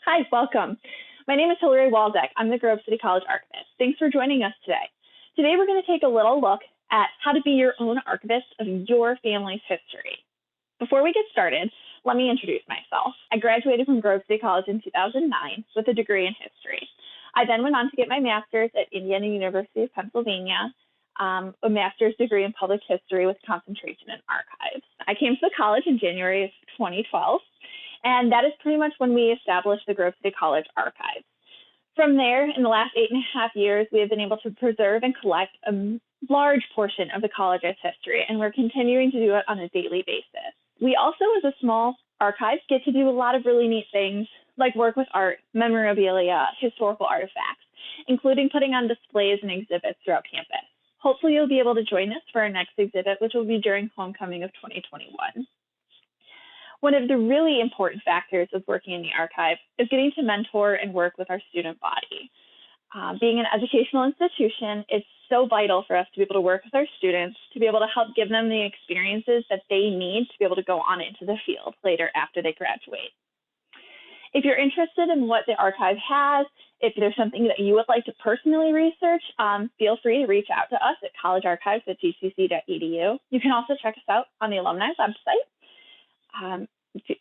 Hi, welcome. My name is Hilary Walczak. I'm the Grove City College Archivist. Thanks for joining us today. Today we're going to take a little look at how to be your own archivist of your family's history. Before we get started, let me introduce myself. I graduated from Grove City College in 2009 with a degree in history. I then went on to get my master's at Indiana University of Pennsylvania, a master's degree in public history with concentration in archives. I came to the college in January of 2012. And that is pretty much when we established the Grove City College Archives. From there, in the last 8.5 years, we have been able to preserve and collect a large portion of the college's history, and we're continuing to do it on a daily basis. We also, as a small archive, get to do a lot of really neat things, like work with art, memorabilia, historical artifacts, including putting on displays and exhibits throughout campus. Hopefully, you'll be able to join us for our next exhibit, which will be during homecoming of 2021. One of the really important factors of working in the archive is getting to mentor and work with our student body. Being an educational institution, it's so vital for us to be able to work with our students, to be able to help give them the experiences that they need to be able to go on into the field later after they graduate. If you're interested in what the archive has, if there's something that you would like to personally research, feel free to reach out to us at collegearchives@gcc.edu. You can also check us out on the alumni website.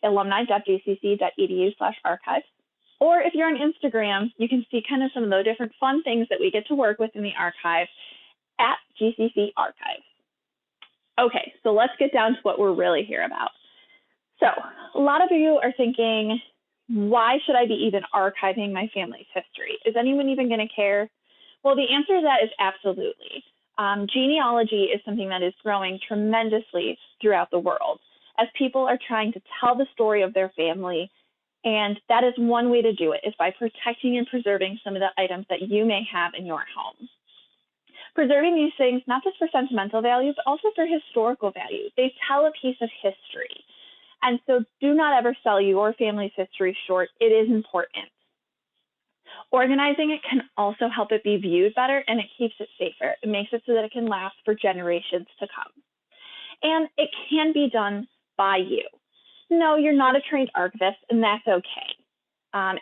Alumni.gcc.edu/archives. Or if you're on Instagram, you can see kind of some of the different fun things that we get to work with in the archive at GCC Archives. Okay, so let's get down to what we're really here about. So a lot of you are thinking, why should I be even archiving my family's history? Is anyone even going to care? Well, the answer to that is absolutely. Genealogy is something that is growing tremendously throughout the world, as people are trying to tell the story of their family. And that is one way to do it, is by protecting and preserving some of the items that you may have in your home. Preserving these things, not just for sentimental value, but also for historical value. They tell a piece of history. And so do not ever sell your family's history short. It is important. Organizing it can also help it be viewed better, and it keeps it safer. It makes it so that it can last for generations to come. And it can be done by you. No, you're not a trained archivist, and that's okay.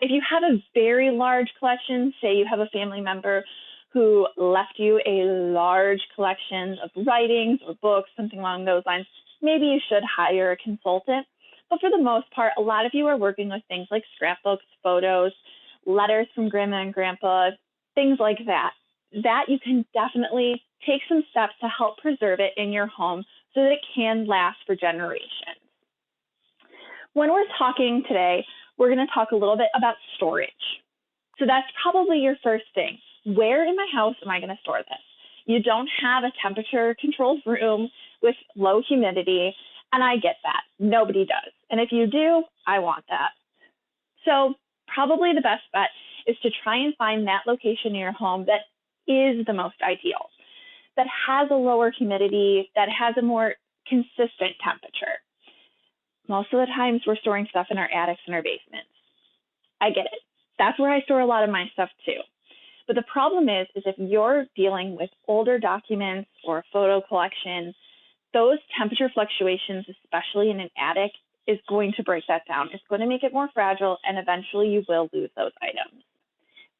If you have a very large collection, say you have a family member who left you a large collection of writings or books, something along those lines, maybe you should hire a consultant. But for the most part, a lot of you are working with things like scrapbooks, photos, letters from grandma and grandpa, things like that. That you can definitely take some steps to help preserve it in your home so that it can last for generations. When we're talking today, we're going to talk a little bit about storage. So that's probably your first thing. Where in my house am I going to store this? You don't have a temperature-controlled room with low humidity, and I get that. Nobody does. And if you do, I want that. So probably the best bet is to try and find that location in your home that is the most ideal, that has a lower humidity, that has a more consistent temperature. Most of the times we're storing stuff in our attics and our basements. I get it. That's where I store a lot of my stuff too. But the problem is if you're dealing with older documents or a photo collection, those temperature fluctuations, especially in an attic, is going to break that down. It's going to make it more fragile, and eventually you will lose those items.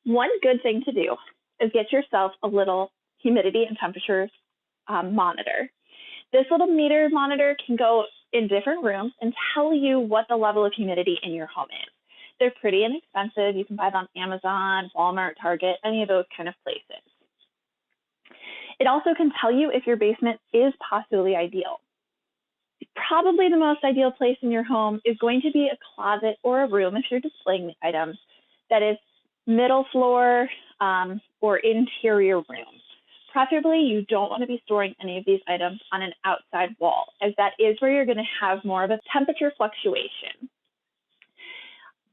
One good thing to do is get yourself a little humidity and temperature monitor. This little meter monitor can go in different rooms and tell you what the level of humidity in your home is. They're pretty inexpensive. You can buy them on Amazon, Walmart, Target, any of those kind of places. It also can tell you if your basement is possibly ideal. Probably the most ideal place in your home is going to be a closet or a room, if you're displaying the items, that is middle floor or interior room. Preferably, you don't want to be storing any of these items on an outside wall, as that is where you're going to have more of a temperature fluctuation.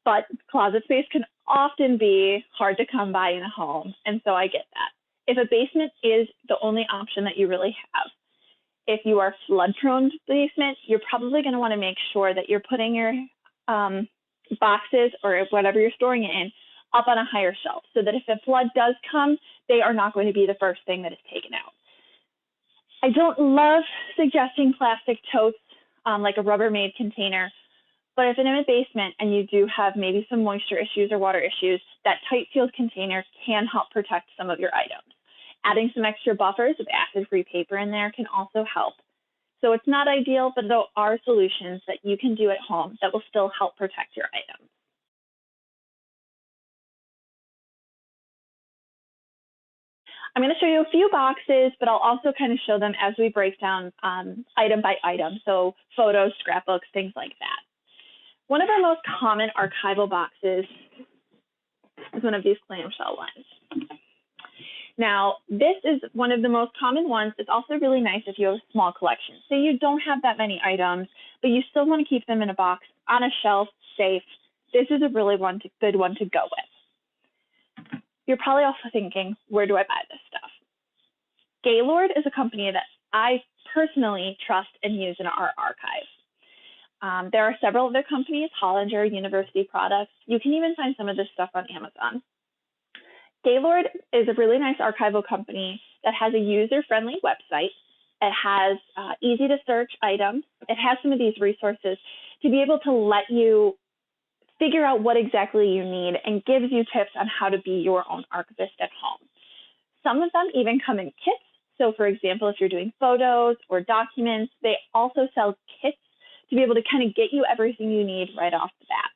But closet space can often be hard to come by in a home, and so I get that. If a basement is the only option that you really have, if you are flood-prone basement, you're probably going to want to make sure that you're putting your boxes or whatever you're storing it in up on a higher shelf, so that if a flood does come, they are not going to be the first thing that is taken out. I don't love suggesting plastic totes like a Rubbermaid container, But if in a basement and you do have maybe some moisture issues or water issues, that tight sealed container can help protect some of your items. Adding some extra buffers of acid-free paper in there can also help. So it's not ideal, but there are solutions that you can do at home that will still help protect your items. I'm going to show you a few boxes, but I'll also kind of show them as we break down item by item. So photos, scrapbooks, things like that. One of our most common archival boxes is one of these clamshell ones. Now, this is one of the most common ones. It's also really nice if you have a small collection. Say you don't have that many items, but you still want to keep them in a box, on a shelf, safe. This is a really good one to go with. You're probably also thinking, where do I buy this stuff? Gaylord is a company that I personally trust and use in our archive. There are several other companies, Hollinger, University Products. You can even find some of this stuff on Amazon. Gaylord is a really nice archival company that has a user-friendly website. It has easy-to-search items. It has some of these resources to be able to let you figure out what exactly you need and gives you tips on how to be your own archivist at home. Some of them even come in kits. So for example, if you're doing photos or documents, they also sell kits to be able to kind of get you everything you need right off the bat.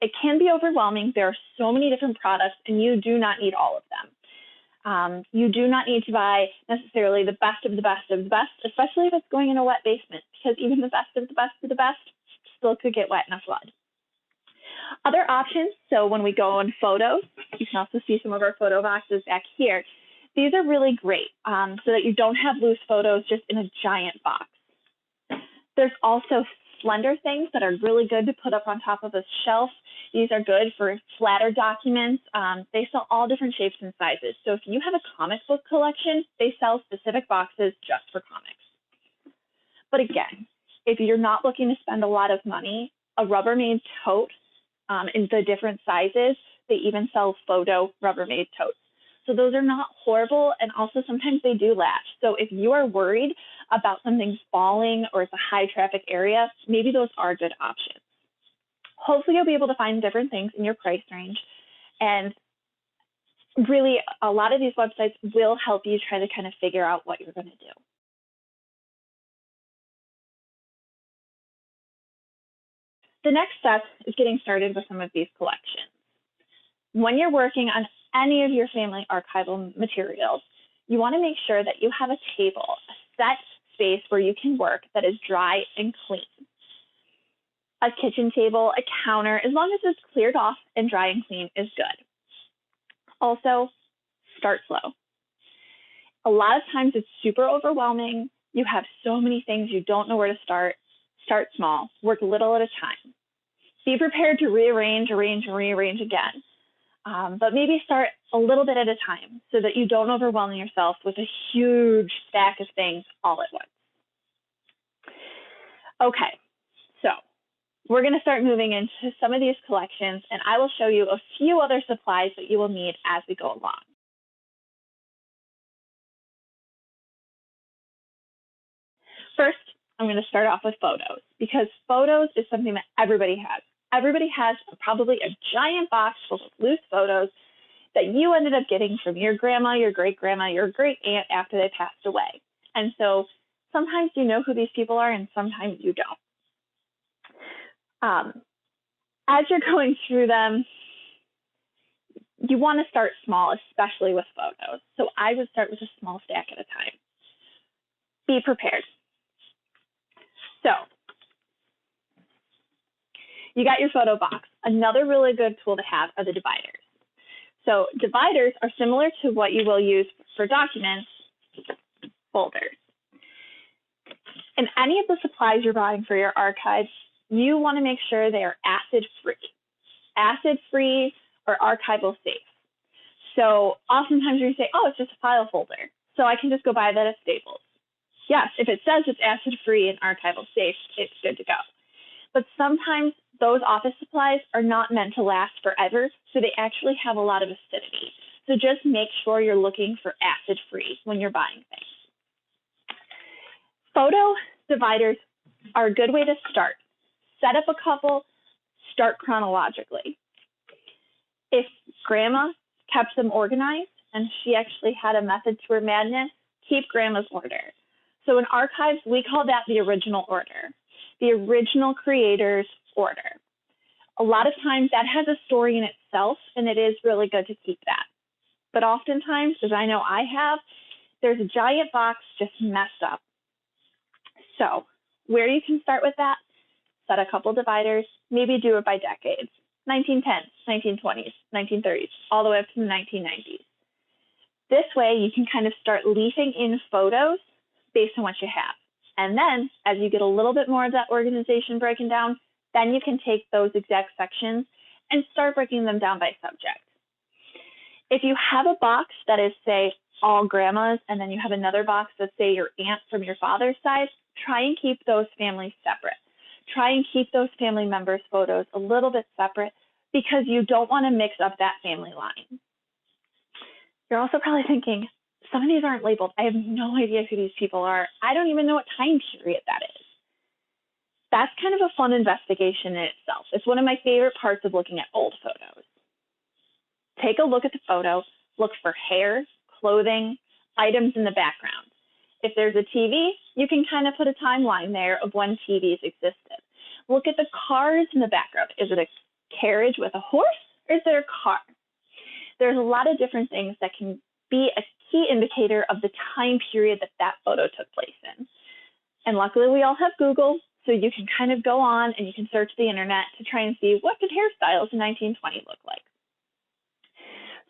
It can be overwhelming. There are so many different products and you do not need all of them. You do not need to buy necessarily the best of the best of the best, especially if it's going in a wet basement, because even the best of the best of the best still could get wet in a flood. Other options, so when we go on photos, you can also see some of our photo boxes back here. These are really great so that you don't have loose photos just in a giant box. There's also slender things that are really good to put up on top of a shelf. These are good for flatter documents. They sell all different shapes and sizes. So if you have a comic book collection, they sell specific boxes just for comics. But again, if you're not looking to spend a lot of money, a Rubbermaid tote in the different sizes, they even sell photo Rubbermaid totes. So those are not horrible, and also sometimes they do latch. So if you are worried about something falling or it's a high traffic area, maybe those are good options. Hopefully you'll be able to find different things in your price range. And really, a lot of these websites will help you try to kind of figure out what you're going to do. The next step is getting started with some of these collections. When you're working on any of your family archival materials, you want to make sure that you have a table, a set space where you can work that is dry and clean. A kitchen table, a counter, as long as it's cleared off and dry and clean is good. Also, start slow. A lot of times it's super overwhelming. You have so many things, you don't know where to start. Start small, work little at a time. Be prepared to rearrange, arrange, and rearrange again. But maybe start a little bit at a time so that you don't overwhelm yourself with a huge stack of things all at once. Okay, so we're going to start moving into some of these collections, and I will show you a few other supplies that you will need as we go along. First, I'm going to start off with photos, because photos is something that everybody has. Everybody has probably a giant box full of loose photos that you ended up getting from your grandma, your great-grandma, your great-aunt after they passed away. And so sometimes you know who these people are and sometimes you don't. As you're going through them, you want to start small, especially with photos. So I would start with a small stack at a time. Be prepared. So you got your photo box. Another really good tool to have are the dividers. So dividers are similar to what you will use for documents, folders. In any of the supplies you're buying for your archives, you want to make sure they are acid-free or archival safe. So oftentimes you say, oh, it's just a file folder, so I can just go buy that at Staples. Yes, if it says it's acid-free and archival safe, it's good to go. But sometimes those office supplies are not meant to last forever, so they actually have a lot of acidity. So just make sure you're looking for acid-free when you're buying things. Photo dividers are a good way to start. set up a couple, start chronologically. If grandma kept them organized and she actually had a method to her madness, keep grandma's order. So in archives, we call that the original order, the original creator's order. A lot of times that has a story in itself, and it is really good to keep that. But oftentimes, as I know I have, there's a giant box just messed up. So where you can start with that, set a couple dividers, maybe do it by decades, 1910s, 1920s, 1930s, all the way up to the 1990s. This way you can kind of start leafing in photos based on what you have. And then as you get a little bit more of that organization broken down, then you can take those exact sections and start breaking them down by subject. If you have a box that is, say, all grandmas, and then you have another box that's, say, your aunt from your father's side, try and keep those families separate. Try and keep those family members' photos a little bit separate because you don't want to mix up that family line. You're also probably thinking, some of these aren't labeled. I have no idea who these people are. I don't even know what time period that is. That's kind of a fun investigation in itself. It's one of my favorite parts of looking at old photos. Take a look at the photo, look for hair, clothing, items in the background. If there's a TV, you can kind of put a timeline there of when TVs existed. Look at the cars in the background. Is it a carriage with a horse, or is there a car? There's a lot of different things that can be a key indicator of the time period that that photo took place in. And luckily we all have Google, so you can kind of go on and you can search the internet to try and see what did hairstyles in 1920 look like.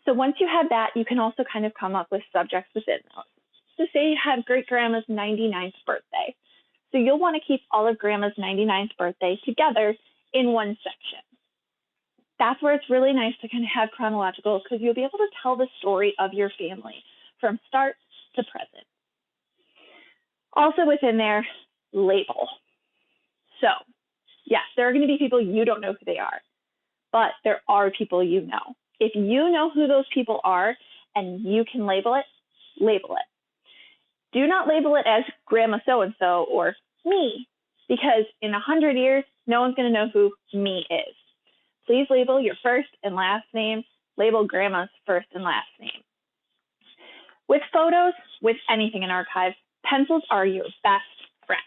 So once you have that, you can also kind of come up with subjects within those. So say you have great grandma's 99th birthday. So you'll want to keep all of grandma's 99th birthday together in one section. That's where it's really nice to kind of have chronological, because you'll be able to tell the story of your family from start to present. Also within there, label. So yes, there are going to be people you don't know who they are, but there are people you know. If you know who those people are and you can label it, label it. Do not label it as Grandma so-and-so or me, because in 100 years, no one's going to know who me is. Please label your first and last name. Label grandma's first and last name. With photos, with anything in archives, pencils are your best friends.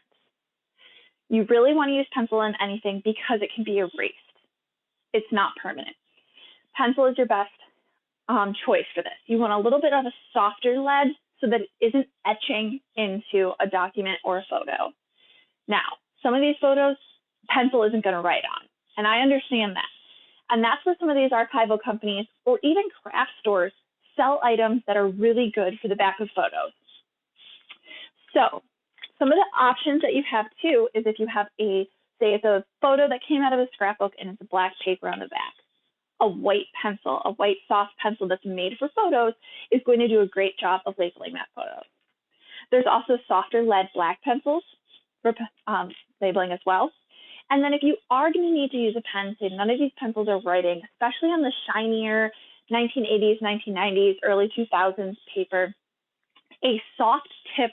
You really want to use pencil in anything because it can be erased. It's not permanent. Pencil is your best choice for this. You want a little bit of a softer lead so that it isn't etching into a document or a photo. Now, some of these photos, pencil isn't going to write on, and I understand that. And that's where some of these archival companies or even craft stores sell items that are really good for the back of photos. So some of the options that you have too is if you have say it's a photo that came out of a scrapbook and it's a black paper on the back. A white pencil, a white soft pencil that's made for photos is going to do a great job of labeling that photo. There's also softer lead black pencils for labeling as well. And then if you are going to need to use a pen, say none of these pencils are writing, especially on the shinier 1980s, 1990s, early 2000s paper, a soft tip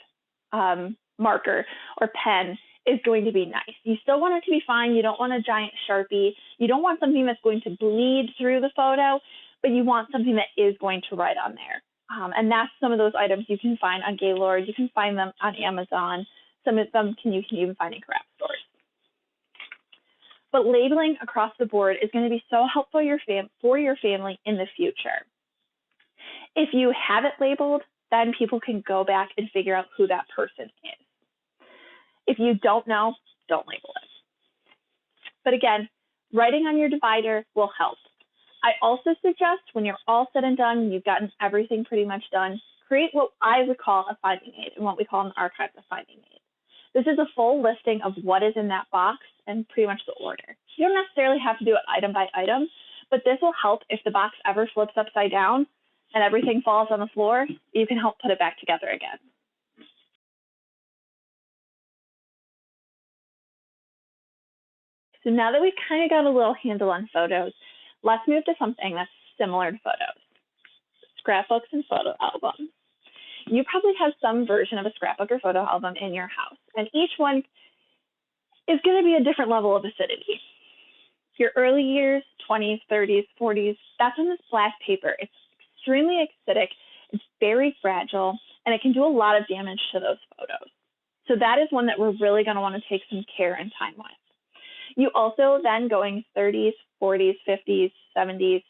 marker or pen is going to be nice. You still want it to be fine. You don't want a giant Sharpie. You don't want something that's going to bleed through the photo, but you want something that is going to write on there. And that's some of those items you can find on Gaylord. You can find them on Amazon. Some of them you can even find in craft stores. But labeling across the board is going to be so helpful for your family in the future. If you have it labeled, then people can go back and figure out who that person is. If you don't know, don't label it. But again, writing on your divider will help. I also suggest when you're all said and done, you've gotten everything pretty much done, create what I would call a finding aid and what we call in the archives a finding aid. This is a full listing of what is in that box and pretty much the order. You don't necessarily have to do it item by item, but this will help if the box ever flips upside down and everything falls on the floor, you can help put it back together again. So now that we've kind of got a little handle on photos, let's move to something that's similar to photos, scrapbooks and photo albums. You probably have some version of a scrapbook or photo album in your house, and each one is going to be a different level of acidity. Your early years, 20s, 30s, 40s, that's on this black paper. It's extremely acidic, it's very fragile, and it can do a lot of damage to those photos. So that is one that we're really going to want to take some care and time with. You also then going 30s, 40s, 50s, 70s,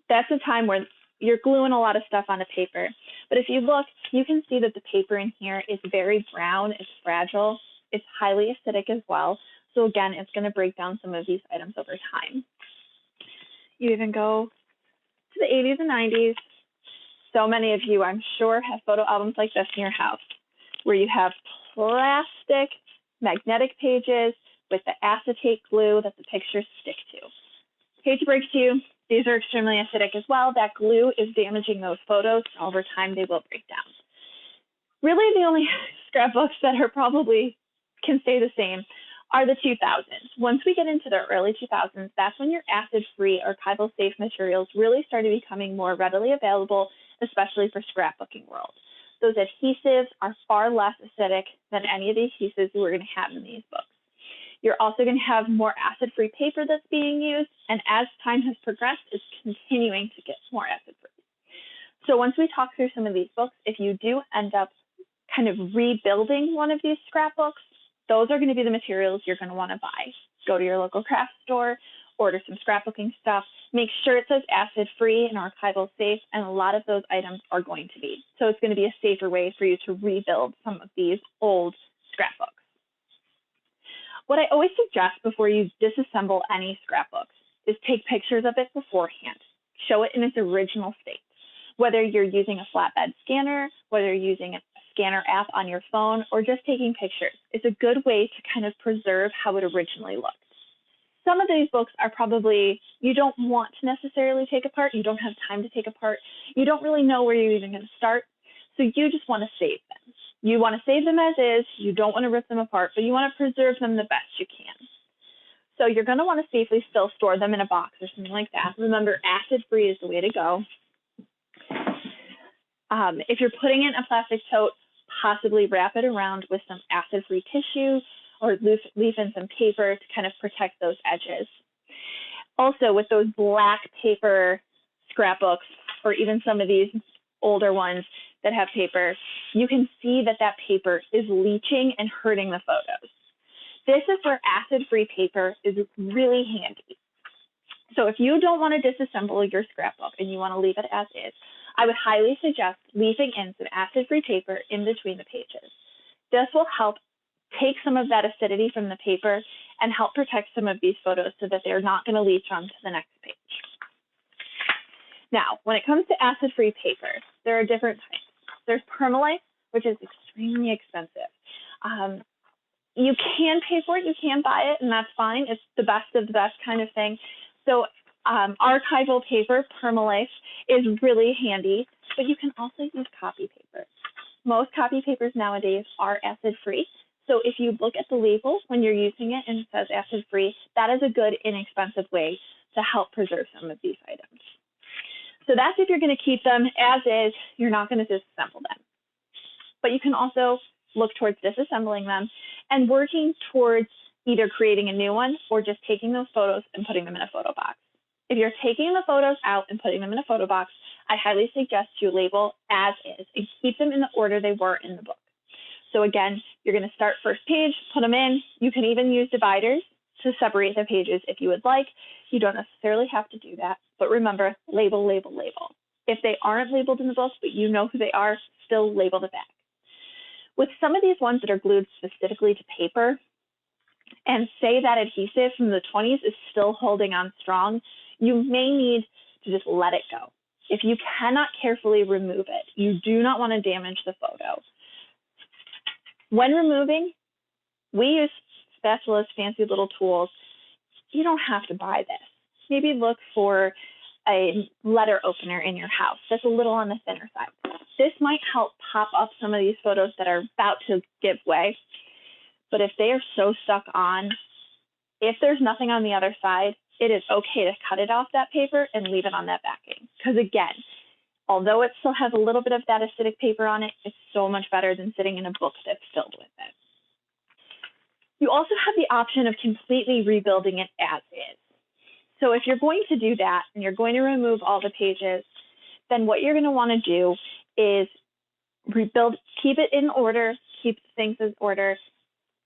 that's a time where you're gluing a lot of stuff onto paper. But if you look, you can see that the paper in here is very brown, it's fragile, it's highly acidic as well. So again, it's going to break down some of these items over time. You even go to the 80s and 90s. So many of you, I'm sure, have photo albums like this in your house, where you have plastic magnetic pages with the acetate glue that the pictures stick to. Hate to break to you, these are extremely acidic as well. That glue is damaging those photos, and over time they will break down. Really, the only scrapbooks that are probably can stay the same are the 2000s. Once we get into the early 2000s, that's when your acid-free archival safe materials really started becoming more readily available, especially for scrapbooking world. Those adhesives are far less acidic than any of the adhesives we're going to have in these books. You're also going to have more acid-free paper that's being used, and as time has progressed, it's continuing to get more acid-free. So once we talk through some of these books, if you do end up kind of rebuilding one of these scrapbooks, those are going to be the materials you're going to want to buy. Go to your local craft store, order some scrapbooking stuff, make sure it says acid-free and archival safe, and a lot of those items are going to be. So it's going to be a safer way for you to rebuild some of these old scrapbooks. What I always suggest before you disassemble any scrapbooks is take pictures of it beforehand. Show it in its original state. Whether you're using a flatbed scanner, whether you're using a scanner app on your phone, or just taking pictures, it's a good way to kind of preserve how it originally looked. Some of these books are probably, you don't want to necessarily take apart, you don't have time to take apart, you don't really know where you're even going to start, so you just want to save them. You want to save them as is, you don't want to rip them apart, but you want to preserve them the best you can. So you're going to want to safely still store them in a box or something like that. Remember, acid-free is the way to go. If you're putting it in a plastic tote, possibly wrap it around with some acid-free tissue or leave in some paper to kind of protect those edges. Also, with those black paper scrapbooks, or even some of these older ones that have paper, you can see that that paper is leaching and hurting the photos. This is where acid-free paper is really handy. So if you don't want to disassemble your scrapbook and you want to leave it as is, I would highly suggest leaving in some acid-free paper in between the pages. This will help take some of that acidity from the paper and help protect some of these photos so that they're not going to leach onto the next page. Now, when it comes to acid-free paper, there are different types. There's permalite, which is extremely expensive. You can pay for it, you can buy it, and that's fine. It's the best of the best kind of thing. So archival paper, permalite, is really handy, but you can also use copy paper. Most copy papers nowadays are acid-free. So if you look at the label when you're using it and it says acid-free, that is a good, inexpensive way to help preserve some of these items. So that's if you're going to keep them as is, you're not going to disassemble them. But you can also look towards disassembling them and working towards either creating a new one or just taking those photos and putting them in a photo box. If you're taking the photos out and putting them in a photo box, I highly suggest you label as is and keep them in the order they were in the book. So again, you're going to start first page, put them in. You can even use dividers to separate the pages if you would like. You don't necessarily have to do that, but remember, label, label, label. If they aren't labeled in the book, but you know who they are, still label the back. With some of these ones that are glued specifically to paper, and say that adhesive from the 20s is still holding on strong, you may need to just let it go. If you cannot carefully remove it, you do not want to damage the photo. When removing, we use spatulas, fancy little tools. You don't have to buy this. Maybe look for a letter opener in your house that's a little on the thinner side. This might help pop up some of these photos that are about to give way. But if they are so stuck on, if there's nothing on the other side, it is okay to cut it off that paper and leave it on that backing. Because again, although it still has a little bit of that acidic paper on it, it's so much better than sitting in a book that's filled with it. You also have the option of completely rebuilding it as is. So if you're going to do that and you're going to remove all the pages, then what you're going to want to do is rebuild, keep it in order, keep things in order,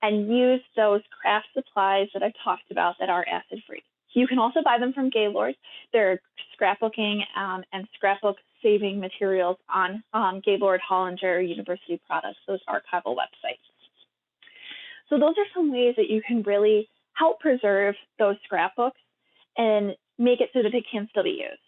and use those craft supplies that I've talked about that are acid-free. You can also buy them from Gaylord. There are scrapbooking and scrapbook saving materials on Gaylord, Hollinger, University Products, those archival websites. So those are some ways that you can really help preserve those scrapbooks and make it so that they can still be used.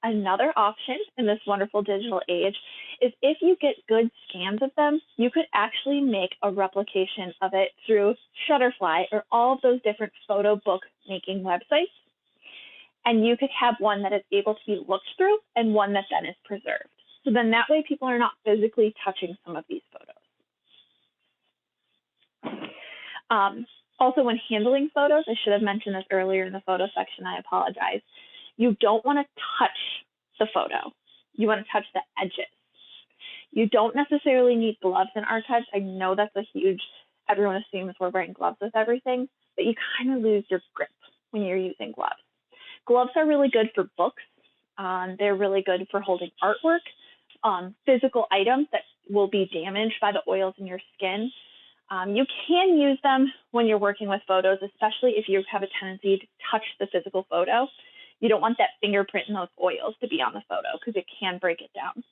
Another option in this wonderful digital age is if you get good scans of them, you could actually make a replication of it through Shutterfly or all of those different photo book making websites. And you could have one that is able to be looked through and one that then is preserved. So then that way people are not physically touching some of these photos. Also, when handling photos, I should have mentioned this earlier in the photo section, I apologize. You don't want to touch the photo. You want to touch the edges. You don't necessarily need gloves in archives. I know that's a huge, everyone assumes we're wearing gloves with everything, but you kind of lose your grip when you're using gloves. Gloves are really good for books. They're really good for holding artwork, physical items that will be damaged by the oils in your skin. You can use them when you're working with photos, especially if you have a tendency to touch the physical photo. You don't want that fingerprint and those oils to be on the photo because it can break it down.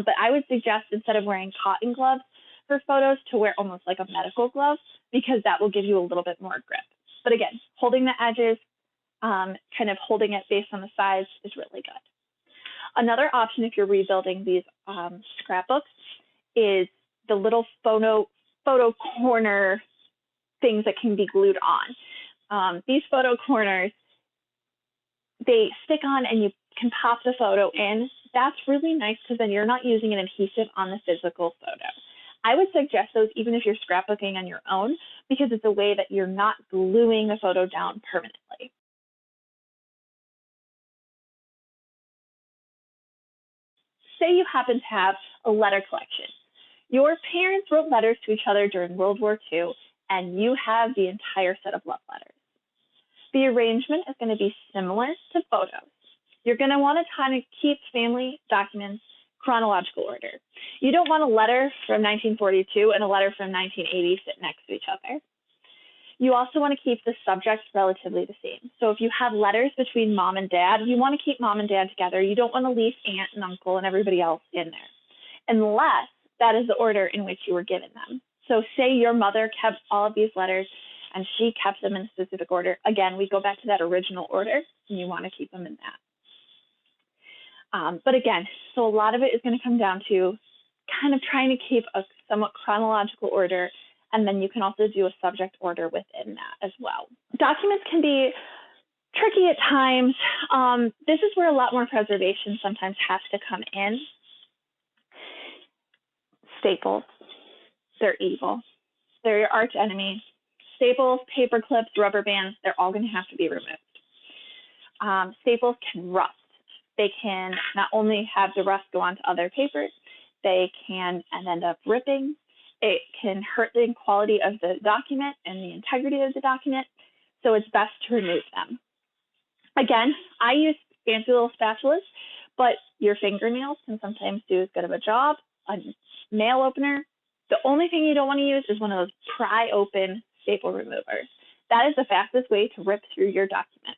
But I would suggest instead of wearing cotton gloves for photos to wear almost like a medical glove because that will give you a little bit more grip. But again, holding the edges, kind of holding it based on the size is really good. Another option if you're rebuilding these scrapbooks is the little photo corner things that can be glued on. These photo corners, they stick on and you can pop the photo in. That's really nice because then you're not using an adhesive on the physical photo. I would suggest those even if you're scrapbooking on your own because it's a way that you're not gluing the photo down permanently. Say you happen to have a letter collection. Your parents wrote letters to each other during World War II, and you have the entire set of love letters. The arrangement is going to be similar to photos. You're going to want to kind of keep family documents chronological order. You don't want a letter from 1942 and a letter from 1980 sit next to each other. You also want to keep the subjects relatively the same. So if you have letters between mom and dad, you want to keep mom and dad together. You don't want to leave aunt and uncle and everybody else in there, unless that is the order in which you were given them. So say your mother kept all of these letters and she kept them in a specific order. Again, we go back to that original order and you want to keep them in that. But again, so a lot of it is going to come down to kind of trying to keep a somewhat chronological order, and then you can also do a subject order within that as well. Documents can be tricky at times. This is where a lot more preservation sometimes has to come in. Staples, they're evil. They're your arch enemy. Staples, paper clips, rubber bands, they're all going to have to be removed. Staples can rust. They can not only have the rust go on to other papers, they can end up ripping. It can hurt the quality of the document and the integrity of the document, so it's best to remove them. Again, I use fancy little spatulas, but your fingernails can sometimes do as good of a job. A nail opener, the only thing you don't want to use is one of those pry open staple removers. That is the fastest way to rip through your document.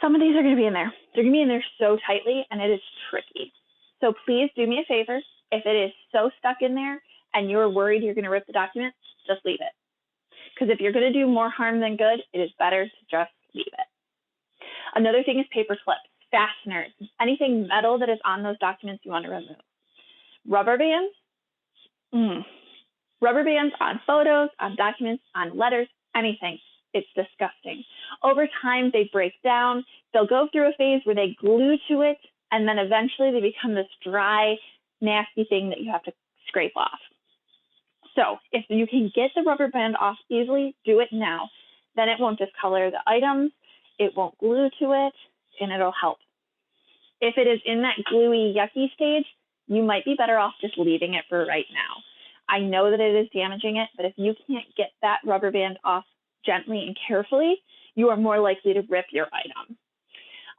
Some of these are going to be in there. They're going to be in there so tightly, and it is tricky. So please do me a favor. If it is so stuck in there and you're worried you're going to rip the document, just leave it. Because if you're going to do more harm than good, it is better to just leave it. Another thing is paper clips, fasteners, anything metal that is on those documents you want to remove. Rubber bands. Rubber bands on photos, on documents, on letters, anything. It's disgusting. Over time, they break down. They'll go through a phase where they glue to it, and then eventually they become this dry, nasty thing that you have to scrape off. So if you can get the rubber band off easily, do it now. Then it won't discolor the items, it won't glue to it, and it'll help. If it is in that gluey, yucky stage, you might be better off just leaving it for right now. I know that it is damaging it, but if you can't get that rubber band off gently and carefully, you are more likely to rip your item.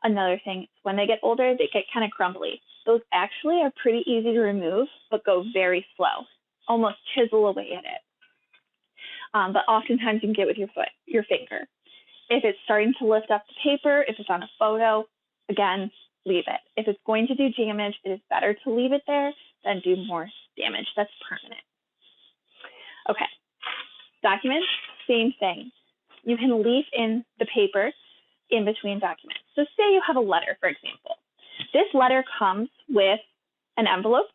Another thing, when they get older, they get kind of crumbly. Those actually are pretty easy to remove, but go very slow, almost chisel away at it. But oftentimes you can get with your finger. If it's starting to lift up the paper, if it's on a photo, again, leave it. If it's going to do damage, it is better to leave it there than do more damage. That's permanent. Okay, documents, same thing. You can leave in the paper in between documents. So say you have a letter, for example. This letter comes with an envelope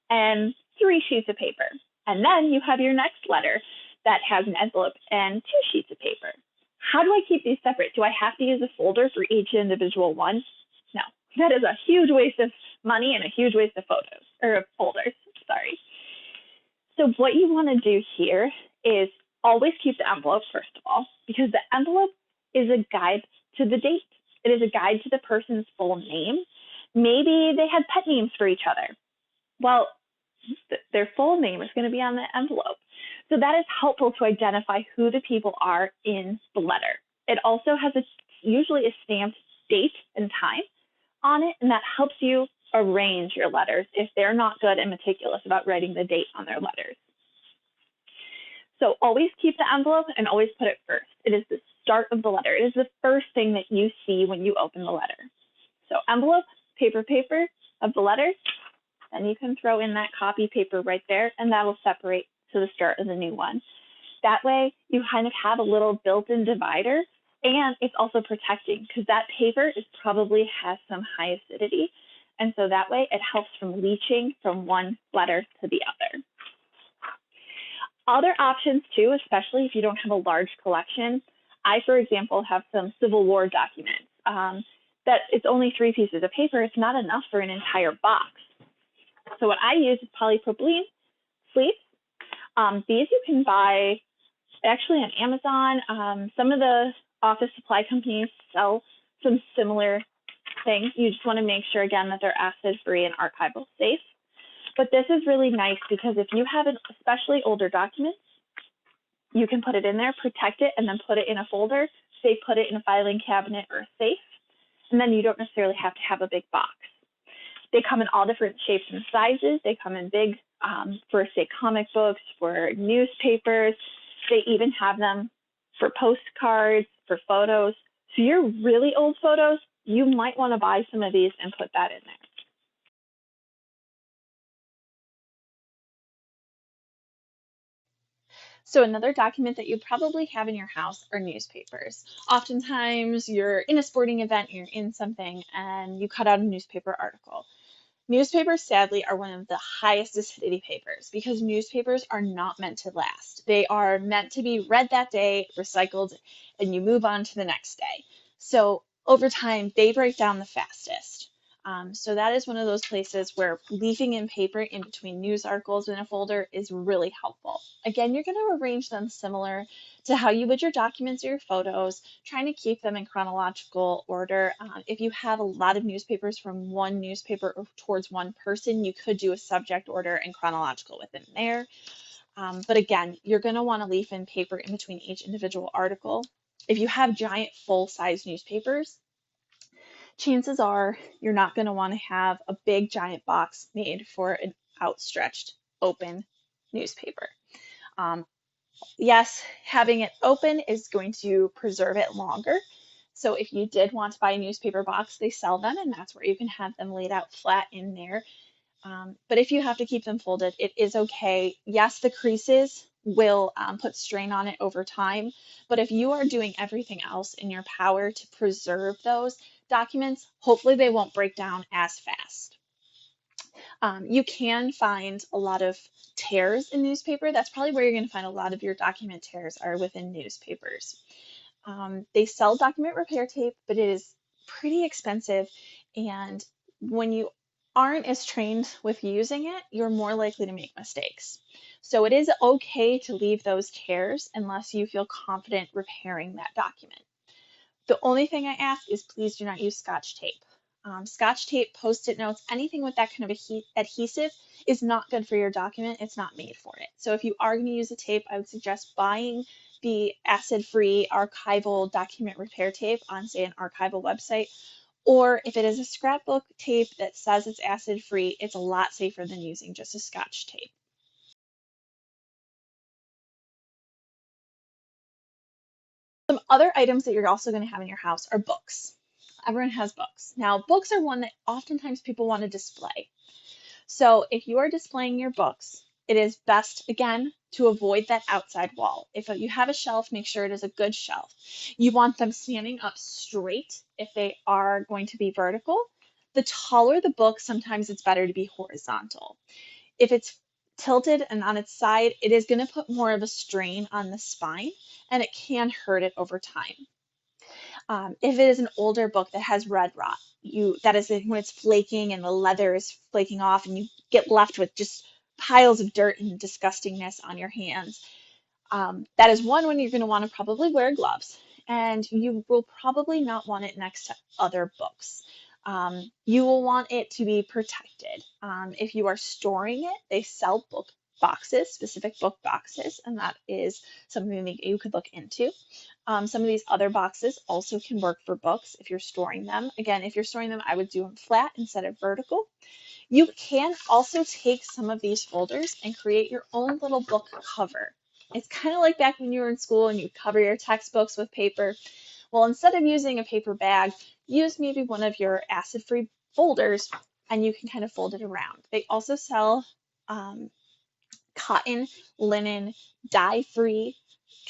and 3 sheets of paper. And then you have your next letter that has an envelope and 2 sheets of paper. How do I keep these separate? Do I have to use a folder for each individual one? No, that is a huge waste of money and a huge waste of folders, sorry. So what you want to do here is always keep the envelope, first of all, because the envelope is a guide to the date. It is a guide to the person's full name. Maybe they had pet names for each other. Well, their full name is going to be on the envelope. So that is helpful to identify who the people are in the letter. It also has usually a stamped date and time on it, and that helps you arrange your letters if they're not good and meticulous about writing the date on their letters. So always keep the envelope and always put it first. It is the start of the letter. It is the first thing that you see when you open the letter. So envelope, paper of the letter, then you can throw in that copy paper right there, and that will separate to the start of the new one. That way you kind of have a little built-in divider, and it's also protecting because that paper probably has some high acidity. And so that way it helps from leaching from one letter to the other. Other options too, especially if you don't have a large collection. I, for example, have some Civil War documents that it's only 3 pieces of paper. It's not enough for an entire box. So what I use is polypropylene sleeves. These you can buy actually on Amazon. Some of the office supply companies sell some similar things. You just want to make sure, again, that they're acid-free and archival safe. But this is really nice because if you have especially older documents, you can put it in there, protect it, and then put it in a folder. Say put it in a filing cabinet or a safe, and then you don't necessarily have to have a big box. They come in all different shapes and sizes. They come in big for, say, comic books, for newspapers. They even have them for postcards, for photos. So your really old photos, you might want to buy some of these and put that in there. So another document that you probably have in your house are newspapers. Oftentimes you're in a sporting event, you're in something, and you cut out a newspaper article. Newspapers, sadly, are one of the highest acidity papers because newspapers are not meant to last. They are meant to be read that day, recycled, and you move on to the next day. So over time, they break down the fastest. So that is one of those places where leaving in paper in between news articles in a folder is really helpful. Again, you're going to arrange them similar to how you would your documents or your photos, trying to keep them in chronological order. If you have a lot of newspapers from one newspaper or towards one person, you could do a subject order and chronological within there. But again, you're going to want to leave in paper in between each individual article. If you have giant full-size newspapers, chances are you're not going to want to have a big giant box made for an outstretched open newspaper. Yes, having it open is going to preserve it longer. So if you did want to buy a newspaper box, they sell them, and that's where you can have them laid out flat in there. But if you have to keep them folded, it is okay. Yes, the creases will put strain on it over time, but if you are doing everything else in your power to preserve those documents, hopefully they won't break down as fast. You can find a lot of tears in newspaper. That's probably where you're going to find a lot of your document tears are within newspapers. They sell document repair tape, but it is pretty expensive, and when you aren't as trained with using it, you're more likely to make mistakes. So it is okay to leave those tears unless you feel confident repairing that document. The only thing I ask is please do not use Scotch tape. Scotch tape, Post-it notes, anything with that kind of adhesive is not good for your document. It's not made for it. So if you are going to use a tape, I would suggest buying the acid-free archival document repair tape on, say, an archival website. Or if it is a scrapbook tape that says it's acid-free, it's a lot safer than using just a Scotch tape. Some other items that you're also going to have in your house are books. Everyone has books. Now, books are one that oftentimes people want to display. So if you are displaying your books, it is best, again, to avoid that outside wall. If you have a shelf, make sure it is a good shelf. You want them standing up straight if they are going to be vertical. The taller the book, sometimes it's better to be horizontal. If it's tilted and on its side, it is going to put more of a strain on the spine, and it can hurt it over time. If it is an older book that has red rot, that is when it's flaking and the leather is flaking off, and you get left with just piles of dirt and disgustingness on your hands. That is one when you're going to want to probably wear gloves, and you will probably not want it next to other books. You will want it to be protected. If you are storing it, they sell book boxes, specific book boxes, and that is something that you could look into. Some of these other boxes also can work for books if you're storing them. Again, if you're storing them, I would do them flat instead of vertical. You can also take some of these folders and create your own little book cover. It's kind of like back when you were in school and you cover your textbooks with paper. Well, instead of using a paper bag, use maybe one of your acid-free folders and you can kind of fold it around. They also sell cotton, linen, dye-free,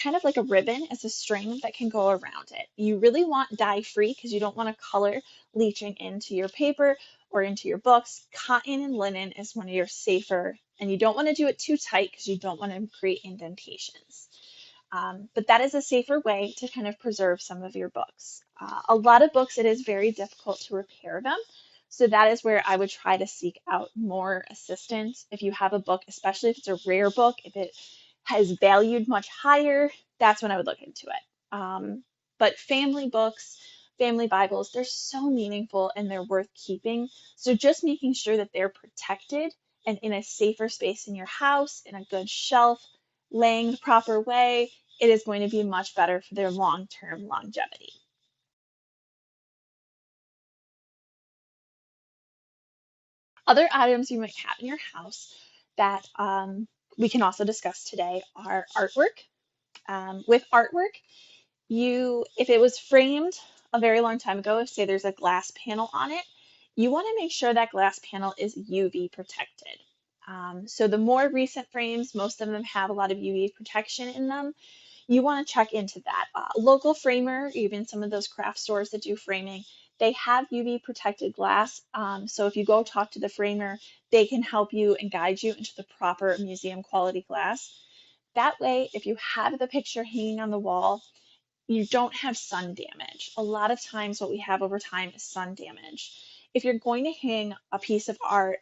kind of like a ribbon as a string that can go around it. You really want dye-free because you don't want a color leaching into your paper or into your books. Cotton and linen is one of your safer, and you don't want to do it too tight because you don't want to create indentations. But that is a safer way to kind of preserve some of your books. A lot of books, it is very difficult to repair them. So that is where I would try to seek out more assistance. If you have a book, especially if it's a rare book, if it has valued much higher, that's when I would look into it. But family books, family Bibles, they're so meaningful and they're worth keeping. So just making sure that they're protected and in a safer space in your house, in a good shelf, laying the proper way, it is going to be much better for their long-term longevity. Other items you might have in your house that we can also discuss today are artwork. With artwork, if it was framed a very long time ago, say there's a glass panel on it, you want to make sure that glass panel is UV protected. So the more recent frames, most of them have a lot of UV protection in them. You want to check into that. Local framer, even some of those craft stores that do framing, they have UV protected glass. So if you go talk to the framer, they can help you and guide you into the proper museum quality glass. That way, if you have the picture hanging on the wall, you don't have sun damage. A lot of times what we have over time is sun damage. If you're going to hang a piece of art,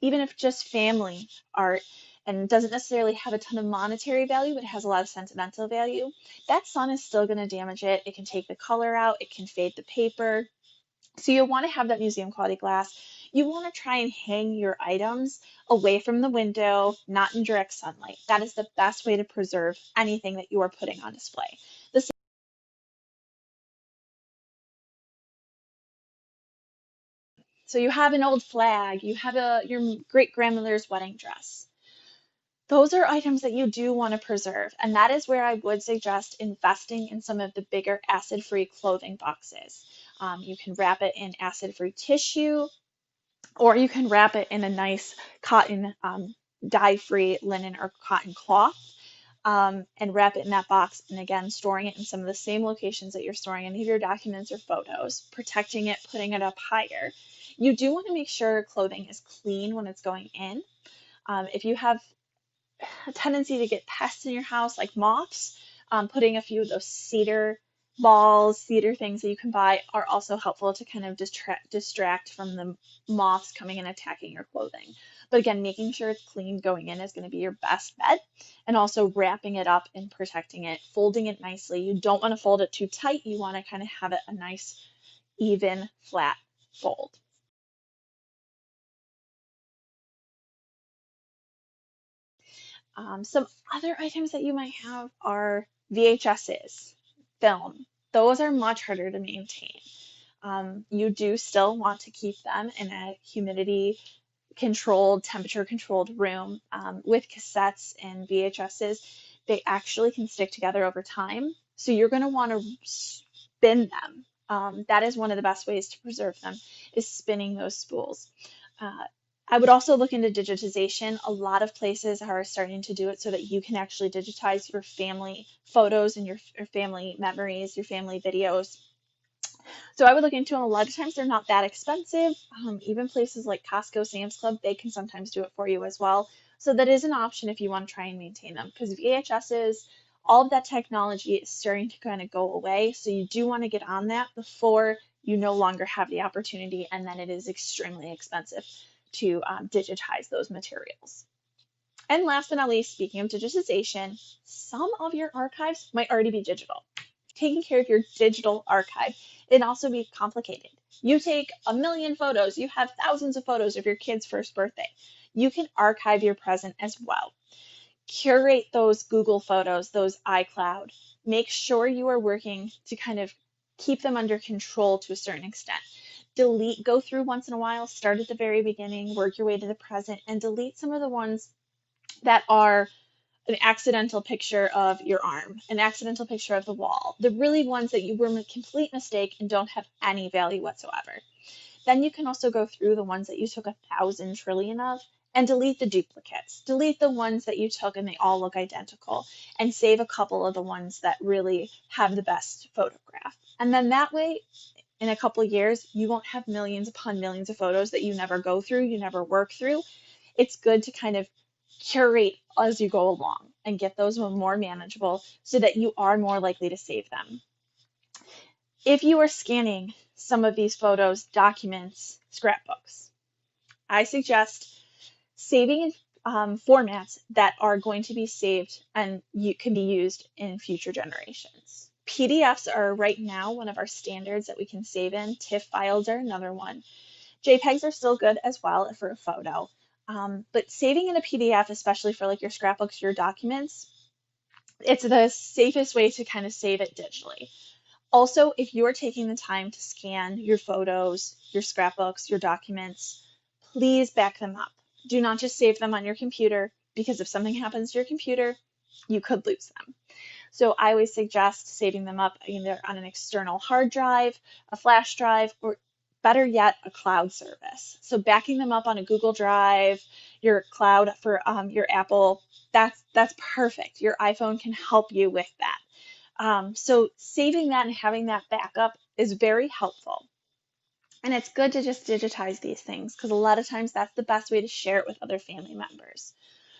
even if just family art, and doesn't necessarily have a ton of monetary value, but it has a lot of sentimental value, that sun is still going to damage it. It can take the color out, it can fade the paper. So you'll want to have that museum quality glass. You want to try and hang your items away from the window, not in direct sunlight. That is the best way to preserve anything that you are putting on display. So you have an old flag, you have your great grandmother's wedding dress. Those are items that you do want to preserve, and that is where I would suggest investing in some of the bigger acid-free clothing boxes. You can wrap it in acid-free tissue, or you can wrap it in a nice cotton, dye-free linen or cotton cloth, and wrap it in that box. And again, storing it in some of the same locations that you're storing any of your documents or photos, protecting it, putting it up higher. You do want to make sure clothing is clean when it's going in. If you have a tendency to get pests in your house, like moths, putting a few of those cedar balls, cedar things that you can buy are also helpful to kind of distract from the moths coming and attacking your clothing. But again, making sure it's clean going in is going to be your best bet. And also wrapping it up and protecting it, folding it nicely. You don't want to fold it too tight. You want to kind of have it a nice, even, flat bold. Some other items that you might have are VHSs, film. Those are much harder to maintain. You do still want to keep them in a humidity controlled, temperature controlled room. With cassettes and VHSs, they actually can stick together over time. So you're going to want to spin them. That is one of the best ways to preserve them, is spinning those spools. I would also look into digitization. A lot of places are starting to do it so that you can actually digitize your family photos and your family memories, your family videos. So I would look into them. A lot of times they're not that expensive. Even places like Costco, Sam's Club, they can sometimes do it for you as well. So that is an option if you want to try and maintain them, because VHSs, all of that technology is starting to kind of go away. So you do want to get on that before you no longer have the opportunity, and then it is extremely expensive to digitize those materials. And last but not least, speaking of digitization, some of your archives might already be digital. Taking care of your digital archive, it also be complicated. You take a million photos, you have thousands of photos of your kid's first birthday. You can archive your present as well. Curate those Google Photos, those iCloud. Make sure you are working to kind of keep them under control to a certain extent. Delete, go through once in a while, start at the very beginning, work your way to the present, and delete some of the ones that are an accidental picture of your arm, an accidental picture of the wall, the really ones that you were a complete mistake and don't have any value whatsoever. Then you can also go through the ones that you took 1,000 trillion of and delete the duplicates. Delete the ones that you took and they all look identical, and save a couple of the ones that really have the best photograph. And then that way, in a couple of years, you won't have millions upon millions of photos that you never go through, you never work through. It's good to kind of curate as you go along and get those more manageable so that you are more likely to save them. If you are scanning some of these photos, documents, scrapbooks, I suggest saving in formats that are going to be saved and can be used in future generations. PDFs are right now one of our standards that we can save in. TIFF files are another one. JPEGs are still good as well for a photo. But saving in a PDF, especially for like your scrapbooks, your documents, it's the safest way to kind of save it digitally. Also, if you're taking the time to scan your photos, your scrapbooks, your documents, please back them up. Do not just save them on your computer, because if something happens to your computer, you could lose them. So I always suggest saving them up either on an external hard drive, a flash drive, or better yet, a cloud service. So backing them up on a Google Drive, your cloud for your Apple, that's perfect. Your iPhone can help you with that. So saving that and having that backup is very helpful. And it's good to just digitize these things, because a lot of times that's the best way to share it with other family members.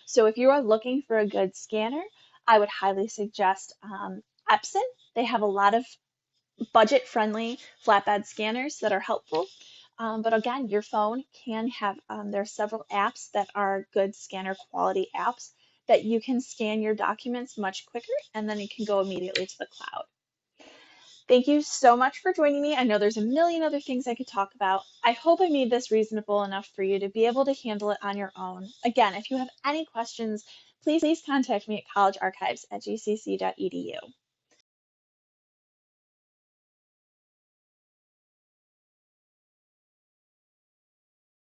So if you are looking for a good scanner, I would highly suggest Epson. They have a lot of budget-friendly flatbed scanners that are helpful. But again, your phone can have, there are several apps that are good scanner quality apps that you can scan your documents much quicker, and then you can go immediately to the cloud. Thank you so much for joining me. I know there's a million other things I could talk about. I hope I made this reasonable enough for you to be able to handle it on your own. Again, if you have any questions, please contact me at collegearchives@gcc.edu.